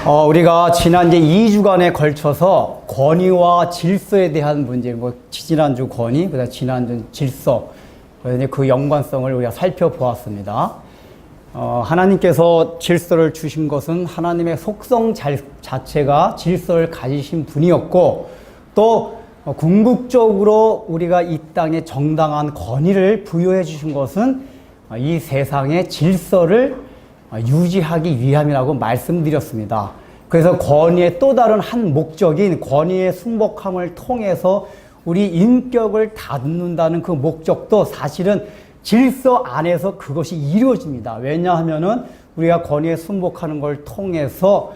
우리가 지난 이제 2주간에 걸쳐서 권위와 질서에 대한 문제, 지난주 권위, 그다음 지난주 질서, 그 연관성을 우리가 살펴보았습니다. 하나님께서 질서를 주신 것은 하나님의 속성 자체가 질서를 가지신 분이었고, 또 궁극적으로 우리가 이 땅에 정당한 권위를 부여해 주신 것은 이 세상의 질서를 유지하기 위함이라고 말씀드렸습니다. 그래서 권위의 또 다른 한 목적인 권위의 순복함을 통해서 우리 인격을 닫는다는 그 목적도 사실은 질서 안에서 그것이 이루어집니다. 왜냐하면은 우리가 권위에 순복하는 걸 통해서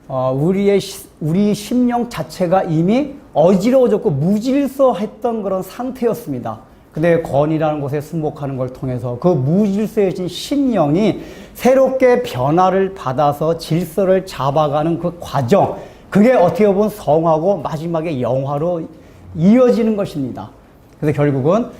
우리 심령 자체가 이미 어지러워졌고 무질서했던 그런 상태였습니다. 근데 권위라는 곳에 순복하는 걸 통해서 그 무질서해진 심령이 새롭게 변화를 받아서 질서를 잡아가는 그 과정, 그게 어떻게 보면 성화고 마지막에 영화로 이어지는 것입니다. 그래서 결국은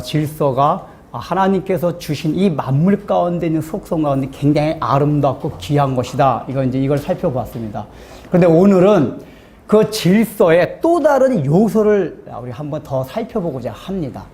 질서가 하나님께서 주신 이 만물 가운데 있는 속성 가운데 굉장히 아름답고 귀한 것이다. 이걸 살펴봤습니다. 그런데 오늘은 그 질서의 또 다른 요소를 우리 한번 더 살펴보고자 합니다.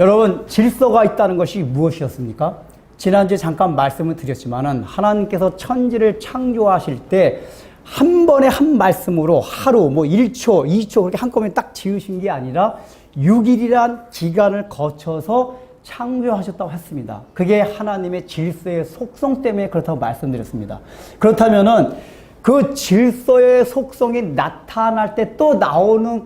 여러분, 질서가 있다는 것이 무엇이었습니까? 지난주에 잠깐 말씀을 드렸지만은 하나님께서 천지를 창조하실 때 한 번에 한 말씀으로 하루, 1초, 2초 그렇게 한꺼번에 딱 지으신 게 아니라 6일이란 기간을 거쳐서 창조하셨다고 했습니다. 그게 하나님의 질서의 속성 때문에 그렇다고 말씀드렸습니다. 그렇다면은 그 질서의 속성이 나타날 때 또 나오는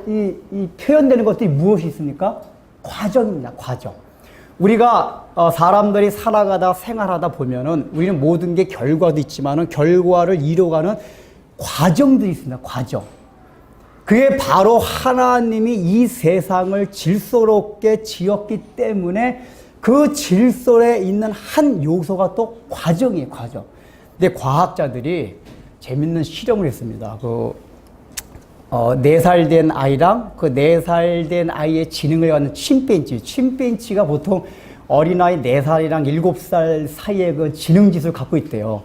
이 표현되는 것들이 무엇이 있습니까? 과정입니다. 과정. 우리가 사람들이 살아가다 생활하다 보면은 우리는 모든 게 결과도 있지만은 결과를 이뤄가는 과정들이 있습니다. 과정. 그게 바로 하나님이 이 세상을 질서롭게 지었기 때문에 그 질서에 있는 한 요소가 또 과정이에요. 과정. 근데 과학자들이 재밌는 실험을 했습니다. 4살 된 아이랑 그 4살 된 아이의 지능을 갖는 침팬지가 보통 어린아이 4살이랑 7살 사이에 그 지능지수를 갖고 있대요.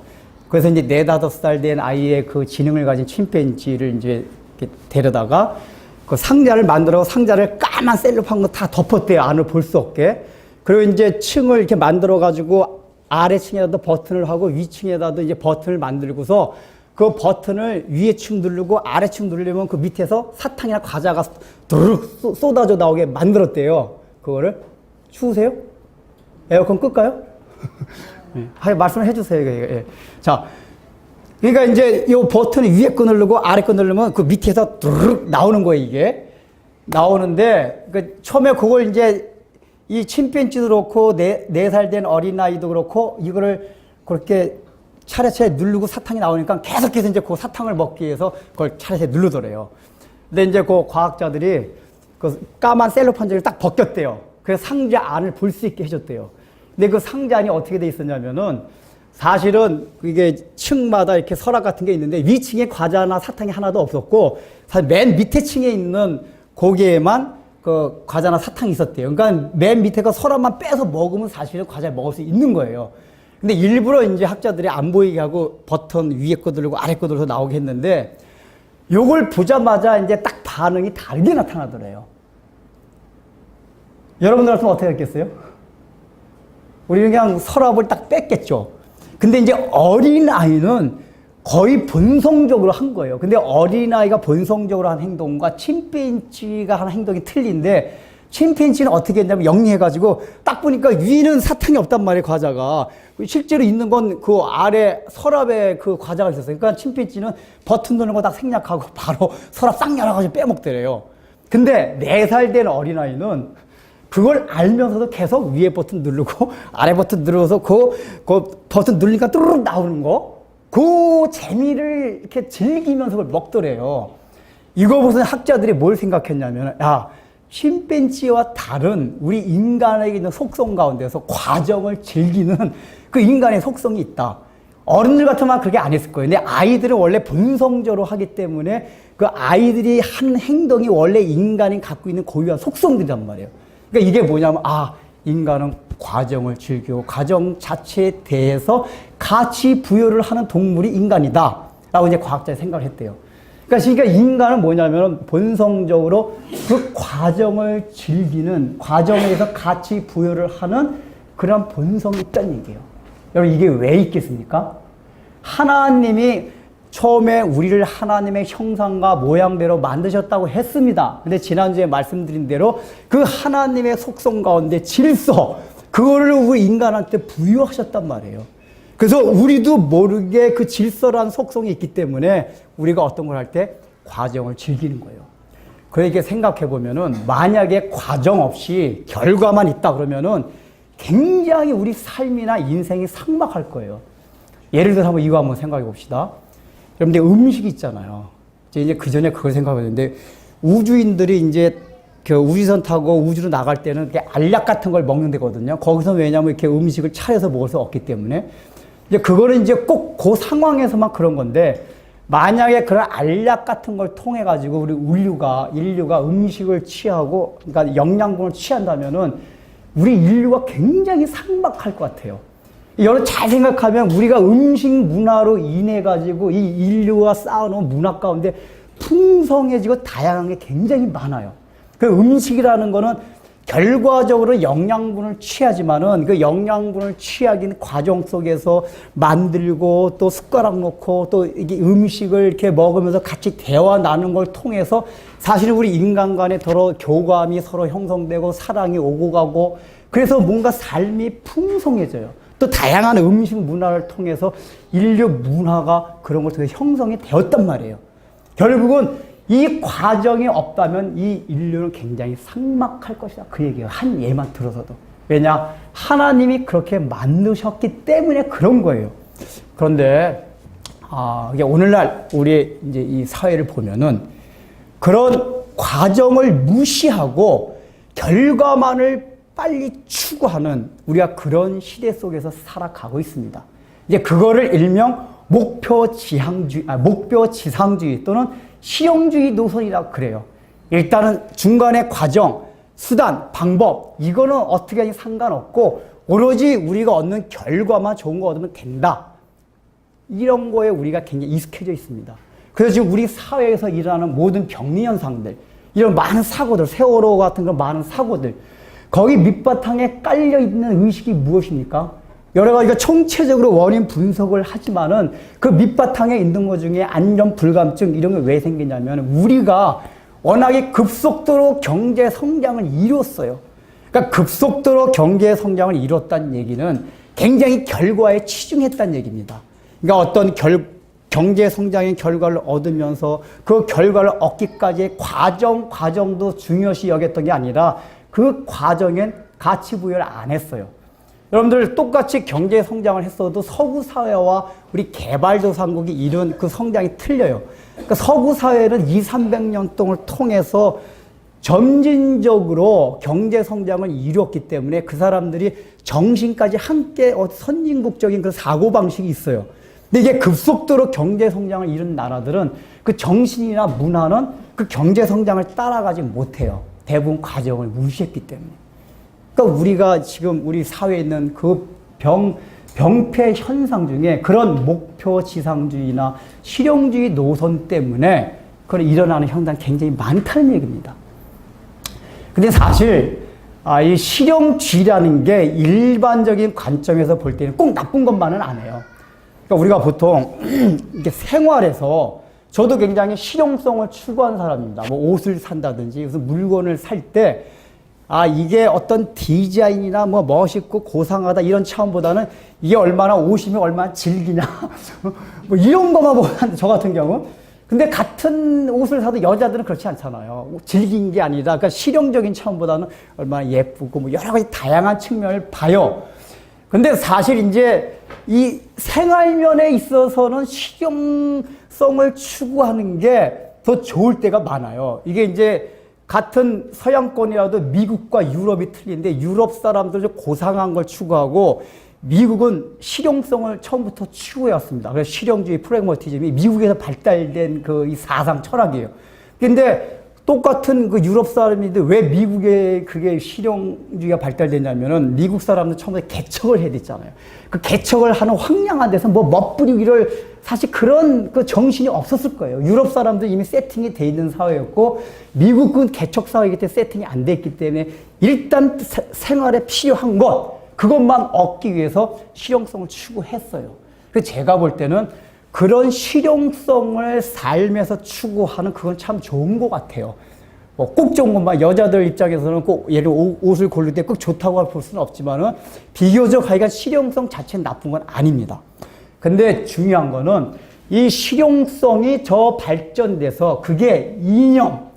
그래서 이제 4, 5살 된 아이의 그 지능을 가진 침팬지를 이제 이렇게 데려다가 그 상자를 만들어 상자를 까만 셀로판 거 다 덮었대요. 안을 볼 수 없게. 그리고 이제 층을 이렇게 만들어 가지고 아래층에다도 버튼을 하고 위층에다도 이제 버튼을 만들고서 그 버튼을 위에층 누르고 아래층 누르려면 그 밑에서 사탕이나 과자가 두르륵 쏟아져 나오게 만들었대요. 그거를 추우세요? 에어컨 끌까요? 네. 말씀을 해주세요. 예. 자, 그러니까 이제 이 버튼을 위에 거 누르고 아래 거 누르면 그 밑에서 두르륵 나오는 거예요. 이게 나오는데 처음에 그걸 이제 이 침팬지도 그렇고 4살 된 어린아이도 그렇고 이거를 그렇게 차례차례 누르고 사탕이 나오니까 계속해서 이제 그 사탕을 먹기 위해서 그걸 차례차례 누르더래요. 근데 이제 그 과학자들이 그 까만 셀로판지를 딱 벗겼대요. 그래서 상자 안을 볼 수 있게 해줬대요. 근데 그 상자 안이 어떻게 돼 있었냐면은 사실은 이게 층마다 이렇게 서랍 같은 게 있는데 위층에 과자나 사탕이 하나도 없었고 사실 맨 밑에 층에 있는 고기에만 그 과자나 사탕이 있었대요. 그러니까 맨 밑에 그 서랍만 빼서 먹으면 사실은 과자를 먹을 수 있는 거예요. 근데 일부러 이제 학자들이 안 보이게 하고 버튼 위에 거 누르고 아래 거 누르고 나오게 했는데 요걸 보자마자 이제 딱 반응이 다르게 나타나더래요. 여러분들 같으면 어떻게 했겠어요? 우리는 그냥 서랍을 딱 뺐겠죠. 근데 이제 어린아이는 거의 본성적으로 한 거예요. 근데 어린아이가 본성적으로 한 행동과 침팬지가 한 행동이 틀린데 침팬지는 어떻게 했냐면 영리해가지고 딱 보니까 위는 사탕이 없단 말이에요, 과자가. 실제로 있는 건 그 아래 서랍에 그 과자가 있었어요. 그러니까 침팬지는 버튼 누르는 거 딱 생략하고 바로 서랍 싹 열어가지고 빼먹더래요. 근데 4살 된 어린아이는 그걸 알면서도 계속 위에 버튼 누르고 아래 버튼 누르면서 그 버튼 누르니까 뚜루룩 나오는 거. 그 재미를 이렇게 즐기면서 그걸 먹더래요. 이거 무슨 학자들이 뭘 생각했냐면, 침팬지와 다른 우리 인간에게 있는 속성 가운데서 과정을 즐기는 그 인간의 속성이 있다. 어른들 같으면 그렇게 안 했을 거예요. 근데 아이들은 원래 본성적으로 하기 때문에 그 아이들이 한 행동이 원래 인간이 갖고 있는 고유한 속성들이란 말이에요. 그러니까 이게 뭐냐면, 인간은 과정을 즐기고 과정 자체에 대해서 가치 부여를 하는 동물이 인간이다 라고 이제 과학자들이 생각을 했대요. 그러니까 인간은 뭐냐면 본성적으로 그 과정을 즐기는, 과정에서 가치 부여를 하는 그런 본성이 있다는 얘기예요. 여러분, 이게 왜 있겠습니까? 하나님이 처음에 우리를 하나님의 형상과 모양대로 만드셨다고 했습니다. 근데 지난주에 말씀드린 대로 그 하나님의 속성 가운데 질서, 그거를 우리 인간한테 부여하셨단 말이에요. 그래서 우리도 모르게 그 질서라는 속성이 있기 때문에 우리가 어떤 걸 할 때 과정을 즐기는 거예요. 그렇게 생각해 보면은 만약에 과정 없이 결과만 있다 그러면은 굉장히 우리 삶이나 인생이 삭막할 거예요. 예를 들어서 이거 한번 생각해 봅시다. 여러분들 음식 있잖아요. 이제 그 전에 그걸 생각했는데 우주인들이 이제 그 우주선 타고 우주로 나갈 때는 이렇게 알약 같은 걸 먹는 데거든요. 거기서 왜냐면 이렇게 음식을 차려서 먹을 수 없기 때문에 이제 그거는 이제 꼭 그 상황에서만 그런 건데 만약에 그런 알약 같은 걸 통해 가지고 우리 인류가 음식을 취하고 그러니까 영양분을 취한다면은 우리 인류가 굉장히 삭막할 것 같아요. 여러분 잘 생각하면 우리가 음식 문화로 인해 가지고 이 인류가 쌓아놓은 문화 가운데 풍성해지고 다양한 게 굉장히 많아요. 그 음식이라는 거는 결과적으로 영양분을 취하지만은 그 영양분을 취하긴 과정 속에서 만들고 또 숟가락 놓고 또 이게 음식을 이렇게 먹으면서 같이 대화 나누는 걸 통해서 사실은 우리 인간 간에 서로 교감이 서로 형성되고 사랑이 오고 가고 그래서 뭔가 삶이 풍성해져요. 또 다양한 음식 문화를 통해서 인류 문화가 그런 걸 통해 형성이 되었단 말이에요. 결국은 이 과정이 없다면 이 인류는 굉장히 삭막할 것이다. 그 얘기예요. 한 예만 들어서도. 왜냐? 하나님이 그렇게 만드셨기 때문에 그런 거예요. 그런데, 이게 오늘날 우리 이제 이 사회를 보면은 그런 과정을 무시하고 결과만을 빨리 추구하는 우리가 그런 시대 속에서 살아가고 있습니다. 이제 그거를 일명 목표 지상주의 또는 실용주의 노선이라고 그래요. 일단은 중간에 과정, 수단, 방법 이거는 어떻게 하든 상관없고 오로지 우리가 얻는 결과만 좋은 거 얻으면 된다. 이런 거에 우리가 굉장히 익숙해져 있습니다. 그래서 지금 우리 사회에서 일어나는 모든 병리 현상들, 이런 많은 사고들, 세월호 같은 그런 많은 사고들, 거기 밑바탕에 깔려 있는 의식이 무엇입니까? 여러 가지가 총체적으로 원인 분석을 하지만은 그 밑바탕에 있는 것 중에 안전 불감증 이런 게 왜 생기냐면 우리가 워낙에 급속도로 경제 성장을 이뤘어요. 그러니까 급속도로 경제 성장을 이뤘다는 얘기는 굉장히 결과에 치중했다는 얘기입니다. 그러니까 어떤 경제 성장의 결과를 얻으면서 그 결과를 얻기까지의 과정도 중요시 여겼던 게 아니라 그 과정엔 가치 부여를 안 했어요. 여러분들 똑같이 경제 성장을 했어도 서구 사회와 우리 개발도상국이 이룬 그 성장이 틀려요. 그러니까 서구 사회는 200~300년 동안 통해서 점진적으로 경제 성장을 이루었기 때문에 그 사람들이 정신까지 함께 선진국적인 그 사고방식이 있어요. 근데 이게 급속도로 경제 성장을 이룬 나라들은 그 정신이나 문화는 그 경제 성장을 따라가지 못해요. 대부분 과정을 무시했기 때문에. 그러니까 우리가 지금 우리 사회에 있는 그 병폐 현상 중에 그런 목표 지상주의나 실용주의 노선 때문에 그런 일어나는 현상이 굉장히 많다는 얘기입니다. 근데 사실 이 실용주의라는 게 일반적인 관점에서 볼 때는 꼭 나쁜 것만은 안 해요. 그러니까 우리가 보통 이렇게 생활에서 저도 굉장히 실용성을 추구하는 사람입니다. 뭐 옷을 산다든지 무슨 물건을 살 때 이게 어떤 디자인이나 뭐 멋있고 고상하다 이런 차원보다는 이게 얼마나 옷이면 얼마나 질기냐 뭐 이런 것만 보는데 저 같은 경우. 근데 같은 옷을 사도 여자들은 그렇지 않잖아요. 질긴 게 아니라 그러니까 실용적인 차원보다는 얼마나 예쁘고 뭐 여러 가지 다양한 측면을 봐요. 근데 사실 이제 이 생활면에 있어서는 실용성을 추구하는 게 더 좋을 때가 많아요. 이게 이제 같은 서양권이라도 미국과 유럽이 틀린데 유럽 사람들은 좀 고상한 걸 추구하고 미국은 실용성을 처음부터 추구해왔습니다. 그래서 실용주의 프래그마티즘이 미국에서 발달된 그 이 사상 철학이에요. 근데 똑같은 그 유럽 사람인데 왜 미국에 그게 실용주의가 발달됐냐면은 미국 사람들 처음에 개척을 해야 됐잖아요. 그 개척을 하는 황량한 데서 뭐 멋부리기를 사실 그런 그 정신이 없었을 거예요. 유럽 사람들 이미 세팅이 돼 있는 사회였고 미국은 개척 사회이기 때문에 세팅이 안 돼 있기 때문에 일단 생활에 필요한 것 그것만 얻기 위해서 실용성을 추구했어요. 그래서 제가 볼 때는 그런 실용성을 삶에서 추구하는 그건 참 좋은 것 같아요. 뭐 꼭 좋은 것만 여자들 입장에서는 꼭 예를 옷을 고를 때 꼭 좋다고 볼 수는 없지만은 비교적 하여간 실용성 자체는 나쁜 건 아닙니다. 근데 중요한 거는 이 실용성이 저 발전돼서 그게 이념,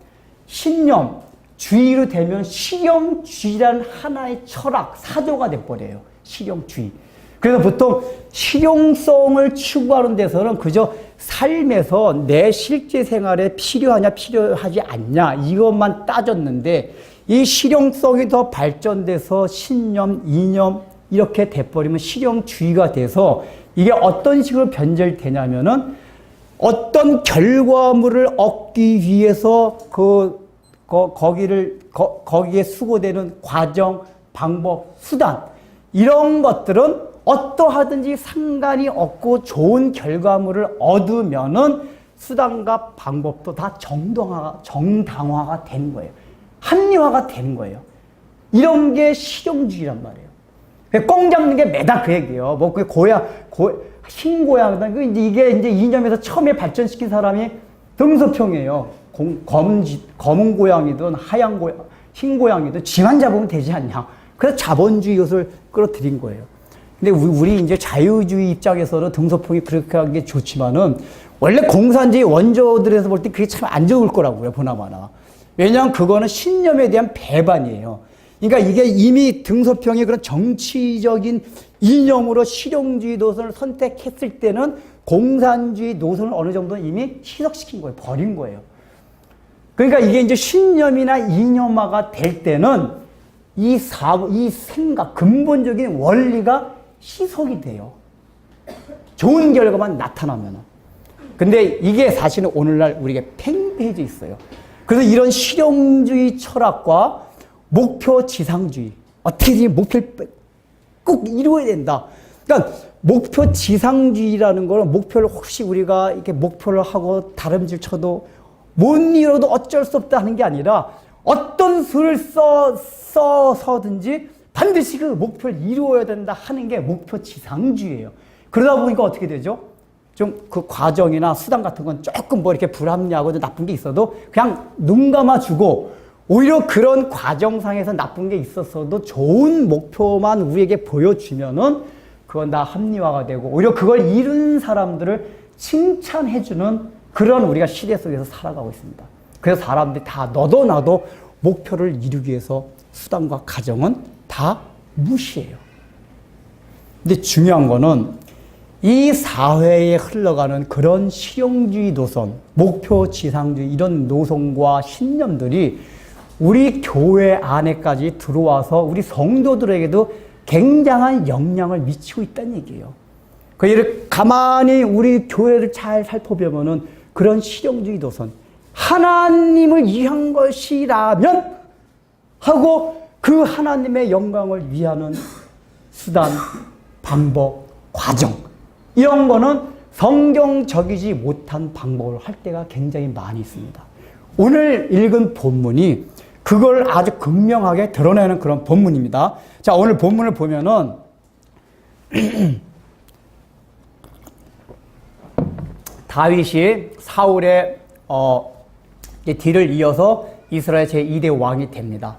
신념, 주의로 되면 실용주의라는 하나의 철학, 사조가 돼버려요. 실용주의. 그래서 보통 실용성을 추구하는 데서는 그저 삶에서 내 실제 생활에 필요하냐 필요하지 않냐 이것만 따졌는데 이 실용성이 더 발전돼서 신념, 이념 이렇게 돼버리면 실용주의가 돼서 이게 어떤 식으로 변절되냐면은 어떤 결과물을 얻기 위해서 거기에 수고되는 과정, 방법, 수단 이런 것들은 어떠하든지 상관이 없고 좋은 결과물을 얻으면은 수단과 방법도 다 정당화가 되는 거예요. 합리화가 되는 거예요. 이런 게 실용주의란 말이에요. 꽁 잡는 게 매다 그 얘기예요. 뭐 그 흰 고양, 이게 이제 이념에서 처음에 발전시킨 사람이 등소평이에요. 검은 고양이든 하얀 고양, 흰 고양이든 쥐만 잡으면 되지 않냐. 그래서 자본주의 요소를 끌어들인 거예요. 근데 우리 이제 자유주의 입장에서는 등소평이 그렇게 하는 게 좋지만은 원래 공산주의 원조들에서 볼 때 그게 참 안 좋을 거라고요, 보나마나. 왜냐하면 그거는 신념에 대한 배반이에요. 그러니까 이게 이미 등소평이 그런 정치적인 이념으로 실용주의 노선을 선택했을 때는 공산주의 노선을 어느 정도는 이미 희석시킨 거예요. 버린 거예요. 그러니까 이게 이제 신념이나 이념화가 될 때는 이 생각, 근본적인 원리가 희석이 돼요. 좋은 결과만 나타나면. 근데 이게 사실은 오늘날 우리에게 팽배해져 있어요. 그래서 이런 실용주의 철학과 목표 지상주의, 어떻게든 목표를 꼭 이루어야 된다. 그러니까 목표 지상주의라는 거는 목표를 혹시 우리가 이렇게 목표를 하고 다름질 쳐도 못 이뤄도 어쩔 수 없다 하는 게 아니라 어떤 수를 써서든지 반드시 그 목표를 이루어야 된다 하는 게 목표 지상주의예요. 그러다 보니까 어떻게 되죠? 좀 그 과정이나 수단 같은 건 조금 뭐 이렇게 불합리하고 나쁜 게 있어도 그냥 눈 감아주고 오히려 그런 과정상에서 나쁜 게 있었어도 좋은 목표만 우리에게 보여주면은 그건 다 합리화가 되고 오히려 그걸 이룬 사람들을 칭찬해주는 그런 우리가 시대 속에서 살아가고 있습니다. 그래서 사람들이 다 너도 나도 목표를 이루기 위해서 수단과 과정은 다 무시해요. 근데 중요한 거는 이 사회에 흘러가는 그런 실용주의 노선, 목표 지상주의 이런 노선과 신념들이 우리 교회 안에까지 들어와서 우리 성도들에게도 굉장한 영향을 미치고 있다는 얘기예요. 그 가만히 우리 교회를 잘 살펴보면은 그런 실용주의 노선, 하나님을 위한 것이라면 하고 그 하나님의 영광을 위하는 수단, 방법, 과정 이런 거는 성경적이지 못한 방법을 할 때가 굉장히 많이 있습니다. 오늘 읽은 본문이 그걸 아주 극명하게 드러내는 그런 본문입니다. 자, 오늘 본문을 보면은 다윗이 사울의 뒤를 이어서 이스라엘 제2대 왕이 됩니다.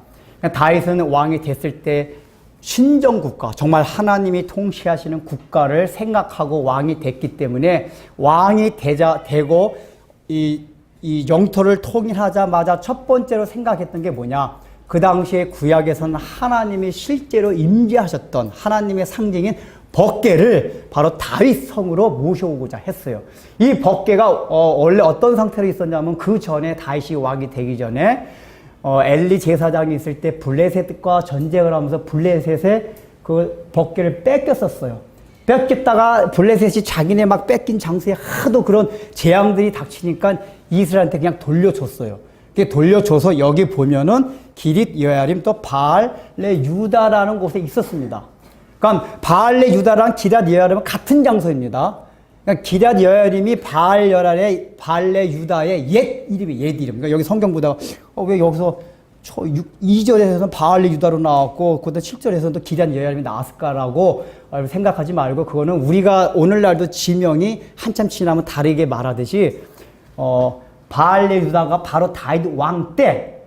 다윗은 왕이 됐을 때 신정국가, 정말 하나님이 통치하시는 국가를 생각하고 왕이 됐기 때문에 왕이 되고 이 영토를 통일하자마자 첫 번째로 생각했던 게 뭐냐? 그 당시에 구약에서는 하나님이 실제로 임재하셨던 하나님의 상징인 법궤를 바로 다윗 성으로 모셔오고자 했어요. 이 법궤가 원래 어떤 상태로 있었냐면 그 전에 다윗이 왕이 되기 전에 엘리 제사장이 있을 때 블레셋과 전쟁을 하면서 블레셋의 그 법궤를 뺏겼었어요. 뺏겼다가 블레셋이 자기네 막 뺏긴 장소에 하도 그런 재앙들이 닥치니까 이스라엘한테 그냥 돌려줬어요. 이렇게 돌려줘서 여기 보면은 기릿 여야림 또 바알레 유다라는 곳에 있었습니다. 그러니까 바알레 유다랑 기럇 여야림은 같은 장소입니다. 그러니까 기럇 여야림이 바알레 유다의 옛 이름이 옛 이름. 그러니까 여기 성경 보다가 왜 여기서 2절에서는 바알레 유다로 나왔고 그다음 7절에서는 또 기럇 여야림이 나왔을까라고 생각하지 말고 그거는 우리가 오늘날도 지명이 한참 지나면 다르게 말하듯이 바알레 유다가 바로 다윗 왕 때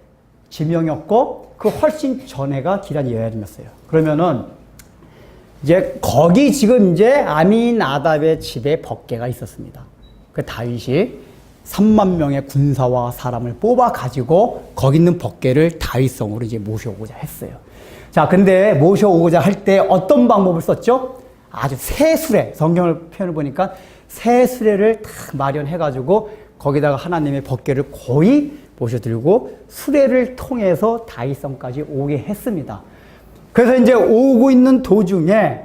지명이었고 그 훨씬 전에가 기럇 여야림이었어요. 그러면은 이제 거기 지금 이제 아미나답의 집에 법궤가 있었습니다. 그 다윗이 3만 명의 군사와 사람을 뽑아 가지고 거기 있는 법궤를 다윗성으로 이제 모셔오고자 했어요. 자, 근데 모셔오고자 할 때 어떤 방법을 썼죠? 아주 새 수레, 성경을 표현을 보니까 새 수레를 딱 마련해 가지고 거기다가 하나님의 법궤를 거의 모셔들고 수레를 통해서 다윗성까지 오게 했습니다. 그래서 이제 오고 있는 도중에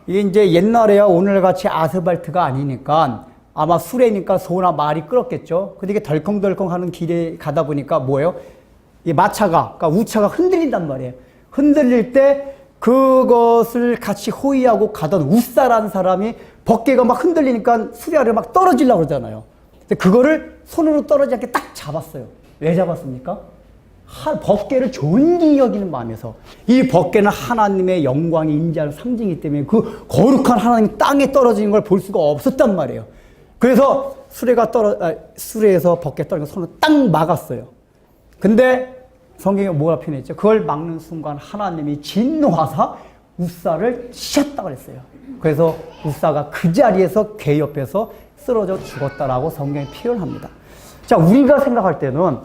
이게 이제 옛날에야 오늘같이 아스팔트가 아니니까 아마 수레니까 소나 말이 끌었겠죠. 근데 이게 덜컹덜컹 하는 길에 가다 보니까 뭐예요? 이 마차가, 그러니까 우차가 흔들린단 말이에요. 흔들릴 때 그것을 같이 호위하고 가던 우사라는 사람이 법궤가 막 흔들리니까 수레 아래로 막 떨어지려고 그러잖아요. 근데 그거를 손으로 떨어지지 않게 딱 잡았어요. 왜 잡았습니까? 법궤를 존귀히 여기는 마음에서. 이 법궤는 하나님의 영광이 임재하는 상징이기 때문에 그 거룩한 하나님 땅에 떨어지는 걸 볼 수가 없었단 말이에요. 그래서 수레에서 법궤 떨어지는 손을 딱 막았어요. 근데 성경에 뭐라 표현했죠? 그걸 막는 순간 하나님이 진노하사 우사를 치셨다고 그랬어요. 그래서 우사가 그 자리에서 궤 옆에서 쓰러져 죽었다라고 성경에 표현합니다. 자, 우리가 생각할 때는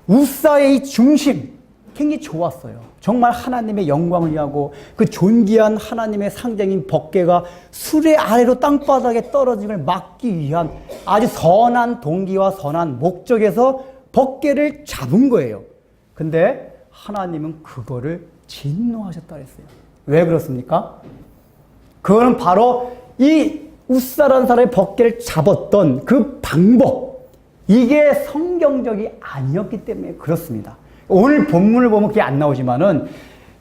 우사의 이 중심 굉장히 좋았어요. 정말 하나님의 영광을 위하고 그 존귀한 하나님의 상징인 법궤가 수레 아래로 땅바닥에 떨어짐을 막기 위한 아주 선한 동기와 선한 목적에서 법궤를 잡은 거예요. 근데 하나님은 그거를 진노하셨다 그랬어요. 왜 그렇습니까? 그거는 바로 이 우사라는 사람의 법궤를 잡았던 그 방법, 이게 성경적이 아니었기 때문에 그렇습니다. 오늘 본문을 보면 그게 안 나오지만은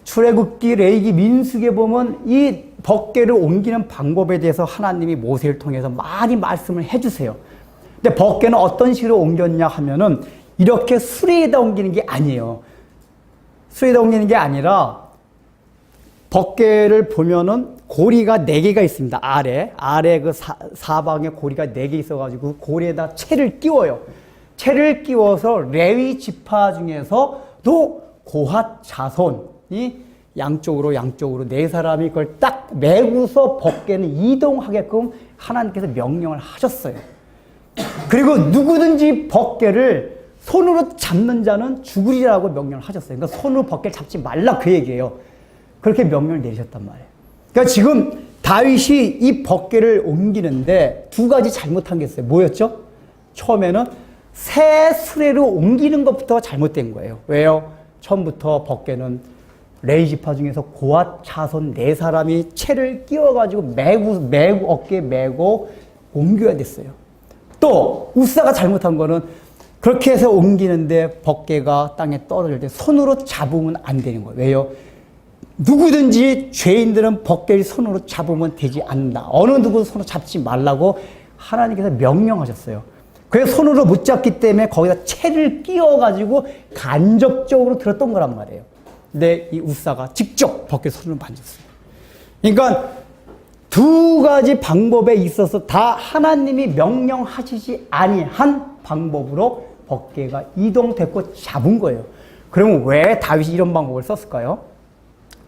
출애굽기, 레위기, 민수기에 보면 이 법궤를 옮기는 방법에 대해서 하나님이 모세를 통해서 많이 말씀을 해주세요. 근데 법궤는 어떤 식으로 옮겼냐 하면은 이렇게 수레에다 옮기는 게 아니에요. 수레에다 옮기는 게 아니라 법궤를 보면은 고리가 4개가 있습니다. 아래 그 사방에 고리가 4개 있어가지고 고리에다 채를 끼워요. 채를 끼워서 레위 지파 중에서도 고핫 자손이 양쪽으로 4사람이 그걸 딱 메고서 법궤는 이동하게끔 하나님께서 명령을 하셨어요. 그리고 누구든지 법궤를 손으로 잡는 자는 죽으리라고 명령을 하셨어요. 그러니까 손으로 법궤를 잡지 말라 그 얘기예요. 그렇게 명령을 내리셨단 말이에요. 그러니까 지금 다윗이 이 법궤를 옮기는데 2가지 잘못한 게 있어요. 뭐였죠? 처음에는 새 수레로 옮기는 것부터 잘못된 거예요. 왜요? 처음부터 법궤는 레위 지파 중에서 고핫 자손 4사람이 채를 끼워가지고 매고 어깨에 매고 옮겨야 됐어요. 또 우사가 잘못한 거는 그렇게 해서 옮기는데 법궤가 땅에 떨어질 때 손으로 잡으면 안 되는 거예요. 왜요? 누구든지 죄인들은 법궤를 손으로 잡으면 되지 않는다. 어느 누구도 손으로 잡지 말라고 하나님께서 명령하셨어요. 그래서 손으로 못 잡기 때문에 거기다 채를 끼워가지고 간접적으로 들었던 거란 말이에요. 근데 이 우사가 직접 법궤 손으로 만졌어요. 그러니까 2가지 방법에 있어서 다 하나님이 명령하시지 아니한 방법으로 법궤가 이동됐고 잡은 거예요. 그러면 왜 다윗이 이런 방법을 썼을까요?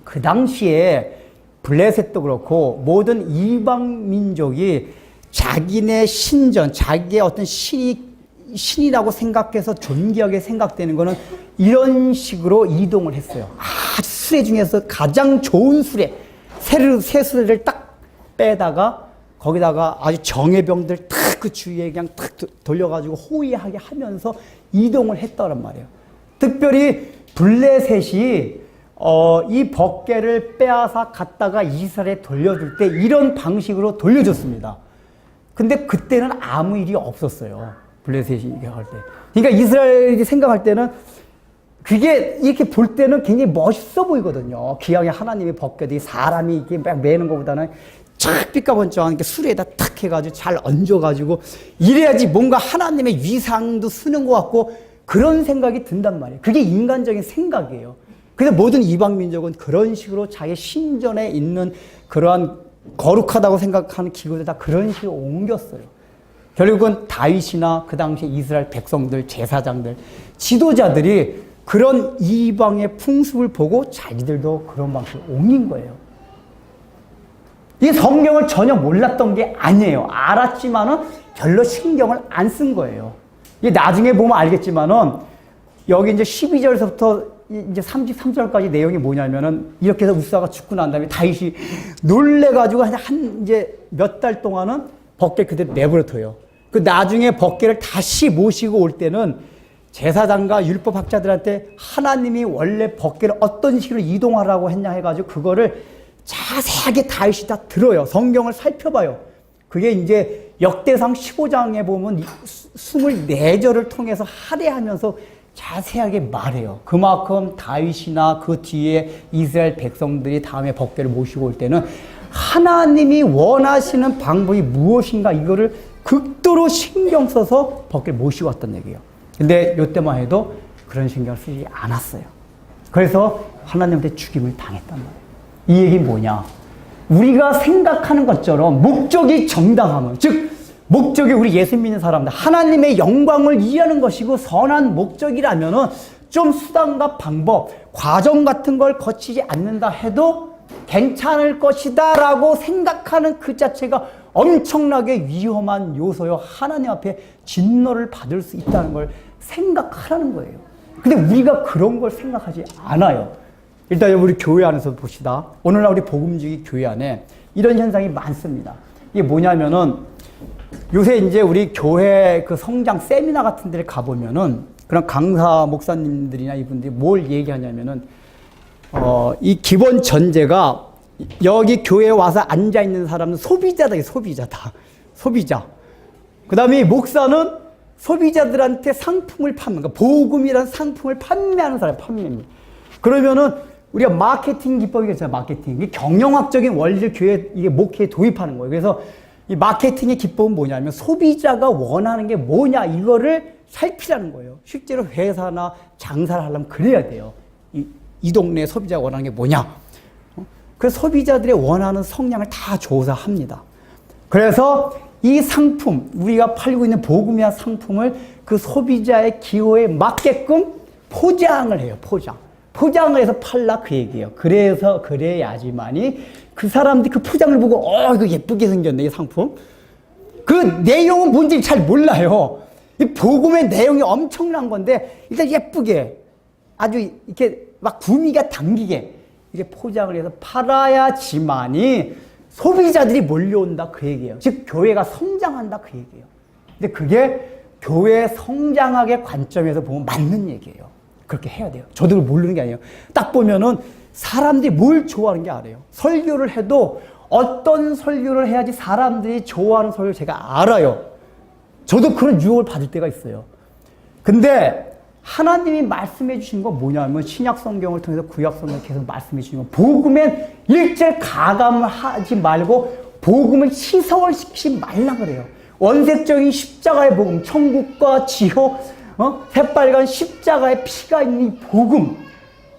그 당시에 블레셋도 그렇고 모든 이방 민족이 자기네 신전, 자기의 어떤 신이라고 생각해서 존귀하게 생각되는 거는 이런 식으로 이동을 했어요. 아주 수레 중에서 가장 좋은 수레, 새 수레를 딱 빼다가 거기다가 아주 정예병들 탁 그 주위에 그냥 탁 돌려가지고 호위하게 하면서 이동을 했다란 말이에요. 특별히 블레셋이 이 법궤를 빼앗아 갔다가 이스라엘에 돌려줄 때 이런 방식으로 돌려줬습니다. 근데 그때는 아무 일이 없었어요. 블레셋이 할 때. 그러니까 이스라엘이 생각할 때는 그게 이렇게 볼 때는 굉장히 멋있어 보이거든요. 기왕에 하나님의 벗겨도 사람이 이렇게 막 매는 것보다는 착 삐까번쩍한 게 수레에다 탁 해가지고 잘 얹어가지고 이래야지 뭔가 하나님의 위상도 쓰는 것 같고 그런 생각이 든단 말이에요. 그게 인간적인 생각이에요. 그래서 모든 이방 민족은 그런 식으로 자기 신전에 있는 그러한 거룩하다고 생각하는 기구들 다 그런 식으로 옮겼어요. 결국은 다윗이나 그 당시 이스라엘 백성들, 제사장들, 지도자들이 그런 이방의 풍습을 보고 자기들도 그런 방식으로 옮긴 거예요. 이 성경을 전혀 몰랐던 게 아니에요. 알았지만은 별로 신경을 안 쓴 거예요. 이게 나중에 보면 알겠지만은 여기 이제 12절에서부터 이제 33절까지 내용이 뭐냐면은 이렇게 해서 우사가 죽고 난 다음에 다윗이 놀래가지고 이제 몇 달 동안은 벗개 그대로 내버려둬요. 그 나중에 벗개를 다시 모시고 올 때는 제사장과 율법학자들한테 하나님이 원래 벗개를 어떤 식으로 이동하라고 했냐 해가지고 그거를 자세하게 다윗이 다 들어요. 성경을 살펴봐요. 그게 이제 역대상 15장에 보면 24절을 통해서 할애하면서 자세하게 말해요. 그만큼 다윗이나 그 뒤에 이스라엘 백성들이 다음에 벗개를 모시고 올 때는 하나님이 원하시는 방법이 무엇인가 이거를 극도로 신경 써서 벗개를 모시고 왔단 얘기예요. 근데 이때만 해도 그런 신경을 쓰지 않았어요. 그래서 하나님한테 죽임을 당했단 말이에요. 이 얘기는 뭐냐? 우리가 생각하는 것처럼 목적이 정당하면, 즉 목적이 우리 예수 믿는 사람들 하나님의 영광을 위하는 것이고 선한 목적이라면은 좀 수단과 방법, 과정 같은 걸 거치지 않는다 해도 괜찮을 것이다 라고 생각하는 그 자체가 엄청나게 위험한 요소요. 하나님 앞에 진노를 받을 수 있다는 걸 생각하라는 거예요. 근데 우리가 그런 걸 생각하지 않아요. 일단 우리 교회 안에서 봅시다. 오늘날 우리 복음주의 교회 안에 이런 현상이 많습니다. 이게 뭐냐면은 요새 이제 우리 교회 그 성장 세미나 같은 데를 가보면은 그런 강사 목사님들이나 이분들이 뭘 얘기하냐면은 이 기본 전제가 여기 교회에 와서 앉아있는 사람은 소비자다, 소비자다. 소비자. 그 다음에 목사는 소비자들한테 상품을 판매하는, 그러니까 복음이라는 상품을 판매하는 사람, 판매입니다. 그러면은 우리가 마케팅 기법이 있잖아요, 마케팅. 이게 경영학적인 원리를 교회, 이게 목회에 도입하는 거예요. 그래서 이 마케팅의 기법은 뭐냐면 소비자가 원하는 게 뭐냐, 이거를 살피라는 거예요. 실제로 회사나 장사를 하려면 그래야 돼요. 이 동네 소비자가 원하는 게 뭐냐. 그래서 소비자들의 원하는 성향을 다 조사합니다. 그래서 이 상품, 우리가 팔고 있는 복음이야 상품을 그 소비자의 기호에 맞게끔 포장을 해요, 포장. 포장을 해서 팔라 그 얘기예요. 그래서 그래야지만이 그 사람들이 그 포장을 보고 이거 예쁘게 생겼네, 이 상품. 그 내용은 뭔지 잘 몰라요. 이 복음의 내용이 엄청난 건데 일단 예쁘게 아주 이렇게 막 구미가 당기게 이렇게 포장을 해서 팔아야지만이 소비자들이 몰려온다 그 얘기예요. 즉 교회가 성장한다 그 얘기예요. 근데 그게 교회 성장학의 관점에서 보면 맞는 얘기예요. 그렇게 해야 돼요. 저도 모르는 게 아니에요. 딱 보면은 사람들이 뭘 좋아하는 게 알아요. 설교를 해도 어떤 설교를 해야지 사람들이 좋아하는 설교를 제가 알아요. 저도 그런 유혹을 받을 때가 있어요. 근데 하나님이 말씀해 주신 건 뭐냐면 신약 성경을 통해서 구약 성경을 계속 말씀해 주신 건 복음엔 일절 가감을 하지 말고 복음을 희석을 시키지 말라 그래요. 원색적인 십자가의 복음, 천국과 지옥, 새빨간 십자가의 피가 있는 이 복음,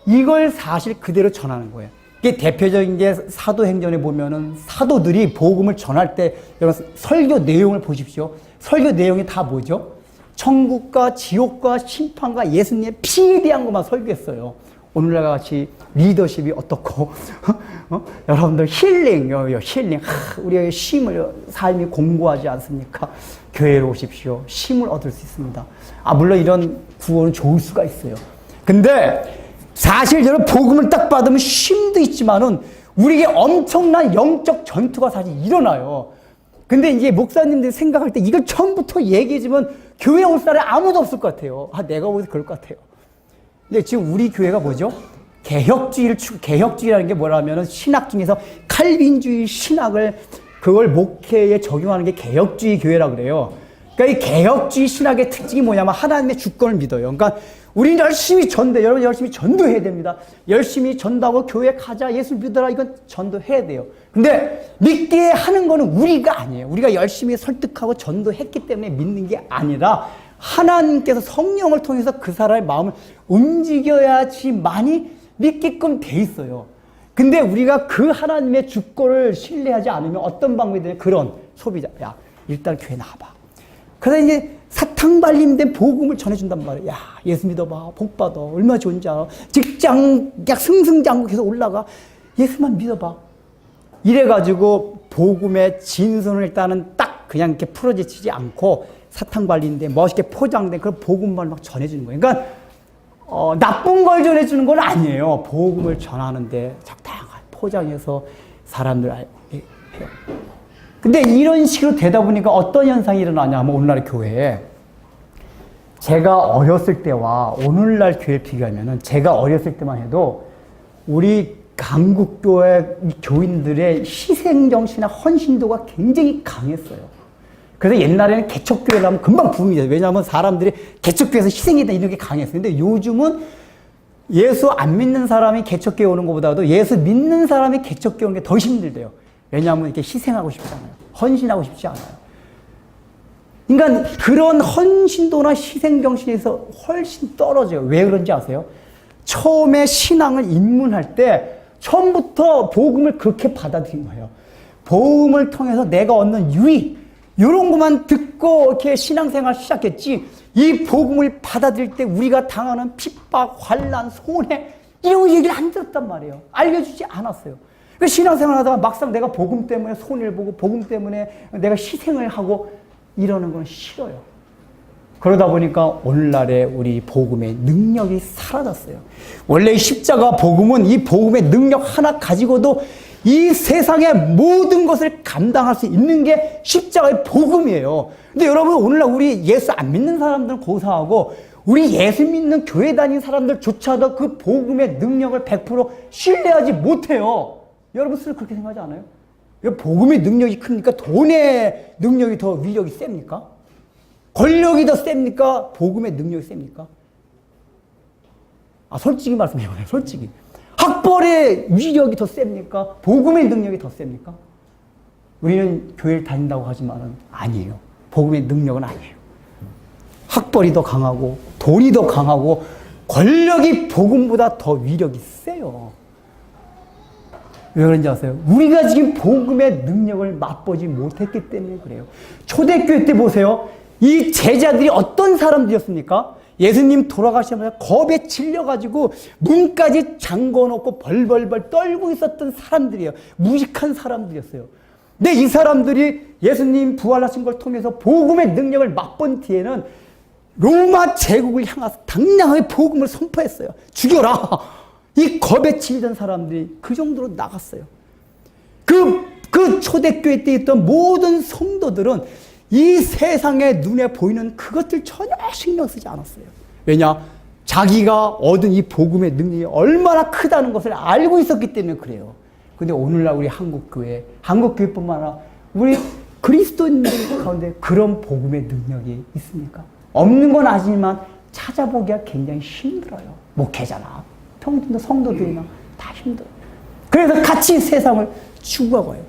이걸 사실 그대로 전하는 거예요. 이게 대표적인 게 사도행전에 보면은 사도들이 복음을 전할 때 여러분 설교 내용을 보십시오. 설교 내용이 다 뭐죠? 천국과 지옥과 심판과 예수님의 피에 대한 것만 설교했어요. 오늘날 같이 리더십이 어떻고 여러분들 힐링, 힐링. 우리가 삶이 공고하지 않습니까? 교회로 오십시오. 쉼을 얻을 수 있습니다. 물론 이런 구호는 좋을 수가 있어요. 근데 사실 여러분 복음을 딱 받으면 쉼도 있지만은 우리에게 엄청난 영적 전투가 사실 일어나요. 근데 이제 목사님들이 생각할 때 이걸 처음부터 얘기해주면 교회 올 사람이 아무도 없을 것 같아요. 내가 오기도 그럴 것 같아요. 근데 지금 우리 교회가 뭐죠? 개혁주의라는 게 뭐라면은 신학 중에서 칼빈주의 신학을 그걸 목회에 적용하는 게 개혁주의 교회라고 그래요. 그러니까 이 개혁주의 신학의 특징이 뭐냐면 하나님의 주권을 믿어요. 그러니까 우리는 열심히 전도해. 여러분 열심히 전도해야 됩니다. 열심히 전도하고 교회 가자. 예수 믿어라. 이건 전도해야 돼요. 근데 믿게 하는 거는 우리가 아니에요. 우리가 열심히 설득하고 전도했기 때문에 믿는 게 아니라 하나님께서 성령을 통해서 그 사람의 마음을 움직여야지만이 믿게끔 돼 있어요. 근데 우리가 그 하나님의 주권을 신뢰하지 않으면 어떤 방법이 되냐. 그런 소비자. 야, 일단 교회 나와봐. 그래서 이제 사탕 발림된 복음을 전해준단 말이에요. 야, 예수 믿어봐. 복 받아. 얼마나 좋은지 알아. 직장 약 승승장구해서 올라가. 예수만 믿어봐. 이래가지고 복음의 진선을 일단은 딱 그냥 이렇게 풀어제치지 않고 사탕 발림된 멋있게 포장된 그런 복음만 막 전해주는 거예요. 그러니까 나쁜 걸 전해주는 건 아니에요. 복음을 전하는데 적당한 포장해서 사람들 해요. 근데 이런 식으로 되다 보니까 어떤 현상이 일어나냐 하면 오늘날 교회에 제가 어렸을 때와 오늘날 교회를 비교하면은 제가 어렸을 때만 해도 우리 한국교회 교인들의 희생정신이나 헌신도가 굉장히 강했어요. 그래서 옛날에는 개척교회를 하면 금방 부흥이 돼요. 왜냐하면 사람들이 개척교회에서 희생이다 이런 게 강했어요. 근데 요즘은 예수 안 믿는 사람이 개척교회 오는 것보다도 예수 믿는 사람이 개척교회 오는 게 더 힘들대요. 왜냐하면 이렇게 희생하고 싶지 않아요. 헌신하고 싶지 않아요. 그러니까 그런 헌신도나 희생정신에서 훨씬 떨어져요. 왜 그런지 아세요? 처음에 신앙을 입문할 때 처음부터 복음을 그렇게 받아들인 거예요. 복음을 통해서 내가 얻는 유익 이런 것만 듣고 이렇게 신앙생활 시작했지 이 복음을 받아들일 때 우리가 당하는 핍박, 환난, 손해 이런 얘기를 안 들었단 말이에요. 알려주지 않았어요. 신앙생활 하다가 막상 내가 복음 때문에 손해를 보고 복음 때문에 내가 희생을 하고 이러는 건 싫어요. 그러다 보니까 오늘날의 우리 복음의 능력이 사라졌어요. 원래 십자가 복음은 이 복음의 능력 하나 가지고도 이 세상의 모든 것을 감당할 수 있는 게 십자가의 복음이에요. 근데 여러분 오늘날 우리 예수 안 믿는 사람들은 고사하고 우리 예수 믿는 교회 다니는 사람들조차도 그 복음의 능력을 100% 신뢰하지 못해요. 여러분 스스로 그렇게 생각하지 않아요? 복음의 능력이 크니까 돈의 능력이 더 위력이 셉니까? 권력이 더 셉니까? 복음의 능력이 셉니까? 솔직히 말씀해보세요. 솔직히. 학벌의 위력이 더 셉니까? 복음의 능력이 더 셉니까? 우리는 교회를 다닌다고 하지만은 아니에요. 복음의 능력은 아니에요. 학벌이 더 강하고 돈이 더 강하고 권력이 복음보다 더 위력이 세요. 왜 그런지 아세요? 우리가 지금 복음의 능력을 맛보지 못했기 때문에 그래요. 초대교회 때 보세요. 이 제자들이 어떤 사람들이었습니까? 예수님 돌아가시자마자 겁에 질려가지고 문까지 잠궈놓고 벌벌벌 떨고 있었던 사람들이에요. 무식한 사람들이었어요. 근데 이 사람들이 예수님 부활하신 걸 통해서 복음의 능력을 맛본 뒤에는 로마 제국을 향해서 당당하게 복음을 선포했어요. 죽여라! 이 겁에 질리던 사람들이 그 정도로 나갔어요. 그 초대교회 때 있던 모든 성도들은 이 세상에 눈에 보이는 그것들 전혀 신경 쓰지 않았어요. 왜냐? 자기가 얻은 이 복음의 능력이 얼마나 크다는 것을 알고 있었기 때문에 그래요. 근데 오늘날 우리 한국교회뿐만 아니라 우리 그리스도인들 가운데 그런 복음의 능력이 있습니까? 없는 건 아니지만 찾아보기가 굉장히 힘들어요. 목회자나 평균 성도들이나 다 힘들어요. 그래서 같이 세상을 추구하고 해요.